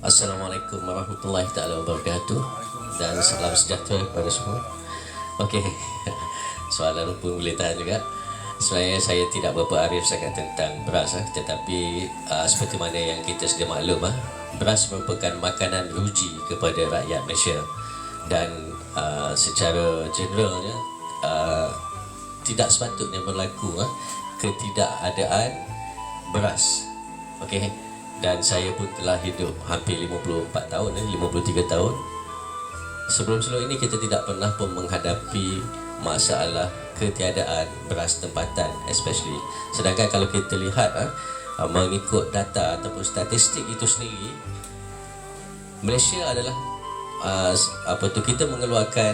Assalamualaikum warahmatullahi taala wabarakatuh dan salam sejahtera kepada semua. Okey. Soalan pun boleh tahan juga. Sebenarnya saya tidak berapa arif sangat tentang beras, tetapi seperti mana yang kita sedia maklum, beras merupakan makanan ruji kepada rakyat Malaysia dan secara generalnya tidak sepatutnya berlaku ketidakadaan beras. Okey. Dan saya pun telah hidup hampir 54 tahun, 53 tahun. Sebelum ini kita tidak pernah pun menghadapi masalah ketiadaan beras tempatan, especially. Sedangkan kalau kita lihat mengikut data ataupun statistik itu sendiri, Malaysia adalah kita mengeluarkan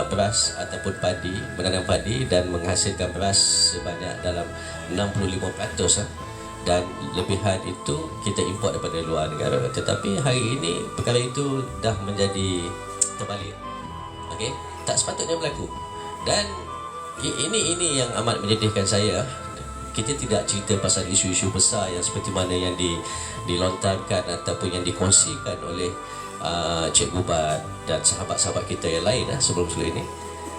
beras ataupun padi, menanam padi dan menghasilkan beras sebanyak dalam 65%. Dan lebihan itu kita import daripada luar negara. Tetapi hari ini perkara itu dah menjadi terbalik. Okey, tak sepatutnya berlaku. Dan ini yang amat menyedihkan saya. Kita tidak cerita pasal isu-isu besar yang seperti mana yang dilontarkan ataupun yang dikongsikan oleh Cikgu Bat dan sahabat-sahabat kita yang lain sebelum ini.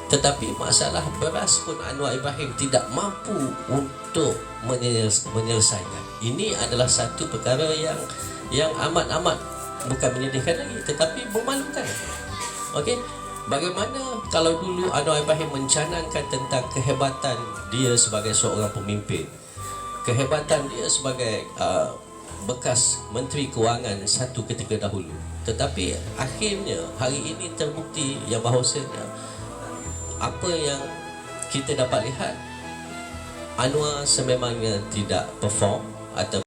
Tetapi masalah beras pun Anwar Ibrahim tidak mampu untuk menyelesaikan. Ini adalah satu perkara yang amat-amat bukan menyedihkan lagi, tetapi memalukan. Okey, bagaimana kalau dulu Anwar Ibrahim mencanangkan tentang kehebatan dia sebagai seorang pemimpin, kehebatan dia sebagai bekas Menteri Kewangan satu ketika dahulu, tetapi akhirnya hari ini terbukti yang bahawasanya apa yang kita dapat lihat, Anwar sememangnya tidak perform atau